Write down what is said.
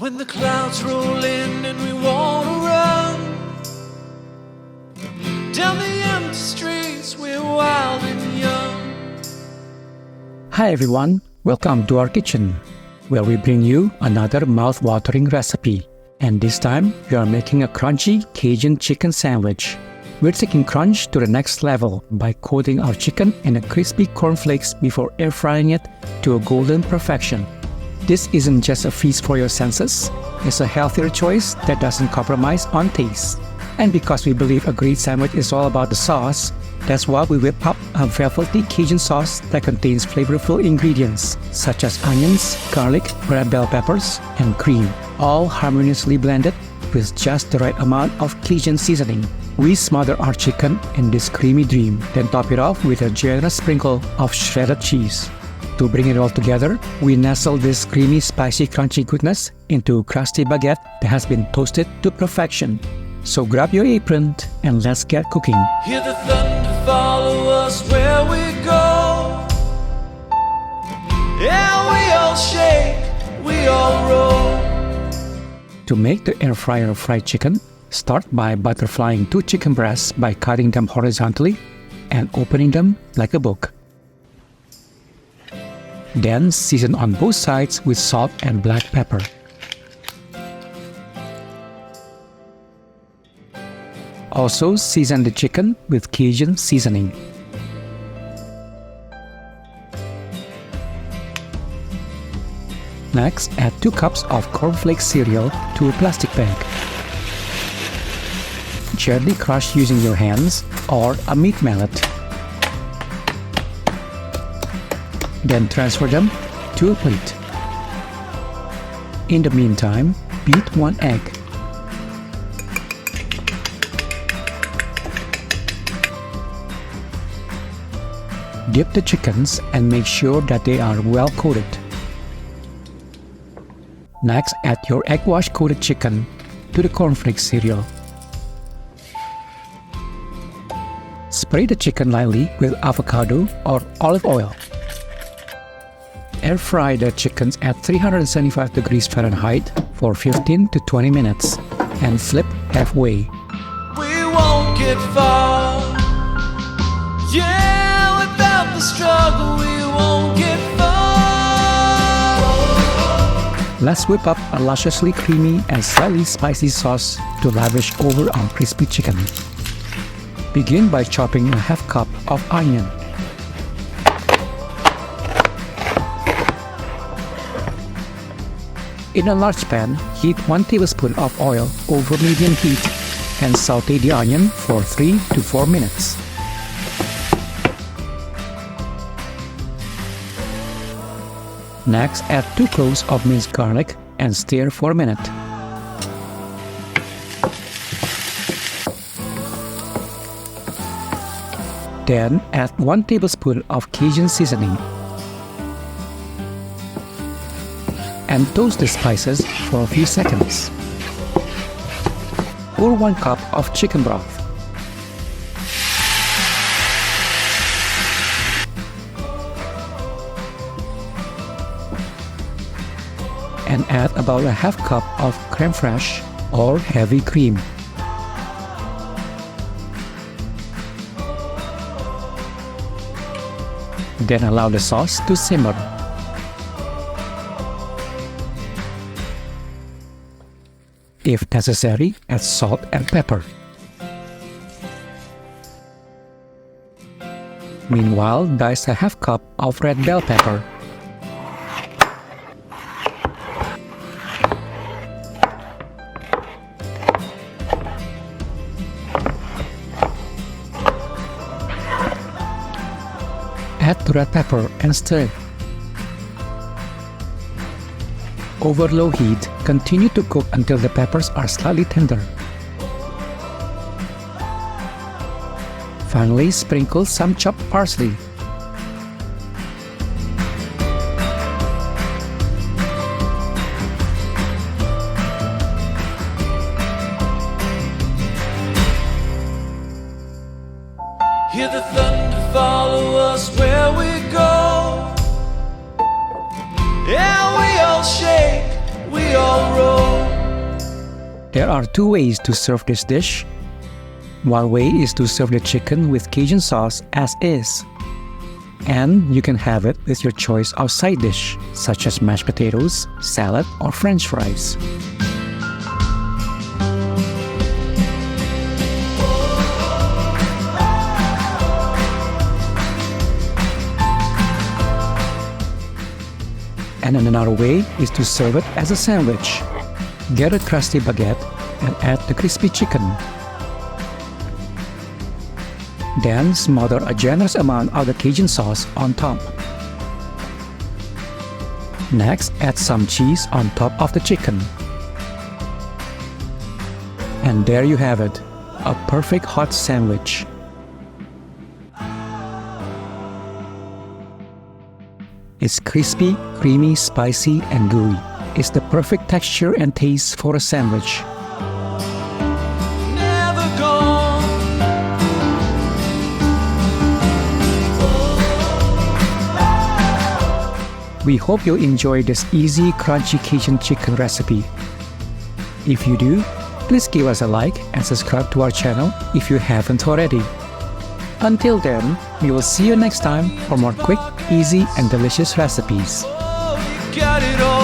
When the clouds roll in and we wanna run down the empty streets, we're wild and young. Hi everyone, welcome to our kitchen, where we bring you another mouth-watering recipe. And this time, we are making a crunchy Cajun chicken sandwich. We're taking crunch to the next level by coating our chicken in a crispy cornflakes before air frying it to a golden perfection. This isn't just a feast for your senses, it's a healthier choice that doesn't compromise on taste. And because we believe a great sandwich is all about the sauce, that's why we whip up a velvety Cajun sauce that contains flavorful ingredients such as onions, garlic, red bell peppers, and cream, all harmoniously blended with just the right amount of Cajun seasoning. We smother our chicken in this creamy dream, then top it off with a generous sprinkle of shredded cheese. To bring it all together, we nestle this creamy, spicy, crunchy goodness into a crusty baguette that has been toasted to perfection. So grab your apron and let's get cooking. Hear the thunder follow us where we go. Yeah, we all shake, we all roll. To make the air fryer fried chicken, start by butterflying 2 chicken breasts by cutting them horizontally and opening them like a book. Then season on both sides with salt and black pepper. Also season the chicken with Cajun seasoning. Next, add 2 cups of cornflakes cereal to a plastic bag. Gently crush using your hands or a meat mallet. Then transfer them to a plate. In the meantime, beat 1 egg. Dip the chickens and make sure that they are well coated. Next, add your egg wash coated chicken to the cornflakes cereal. Spray the chicken lightly with avocado or olive oil. Air fry the chickens at 375 degrees Fahrenheit for 15 to 20 minutes and flip halfway. We won't get far. Yeah, without the struggle, we won't get far. Let's whip up a lusciously creamy and slightly spicy sauce to lavish over our crispy chicken. Begin by chopping a half cup of onion. In a large pan, heat 1 tablespoon of oil over medium heat and saute the onion for 3 to 4 minutes. Next, add 2 cloves of minced garlic and stir for a minute. Then add 1 tablespoon of Cajun seasoning and toast the spices for a few seconds. Pour 1 cup of chicken broth. And add about a half cup of creme fraiche or heavy cream. Then allow the sauce to simmer. If necessary, add salt and pepper. Meanwhile, dice a half cup of red bell pepper. Add the red pepper and stir. Over low heat, continue to cook until the peppers are slightly tender. Finally, sprinkle some chopped parsley. Hear the thunder follow us where we go. Yeah, we all shake, we all roll. There are two ways to serve this dish. One way is to serve the chicken with Cajun sauce as is. And you can have it with your choice of side dish, such as mashed potatoes, salad, or French fries. And another way is to serve it as a sandwich. Get a crusty baguette and add the crispy chicken. Then smother a generous amount of the Cajun sauce on top. Next, add some cheese on top of the chicken. And there you have it, a perfect hot sandwich. It's crispy, creamy, spicy, and gooey. It's the perfect texture and taste for a sandwich. Never gone. We hope you enjoy this easy, crunchy Cajun chicken recipe. If you do, please give us a like and subscribe to our channel if you haven't already. Until then, we will see you next time for more quick, easy, and delicious recipes. Oh, you got it all.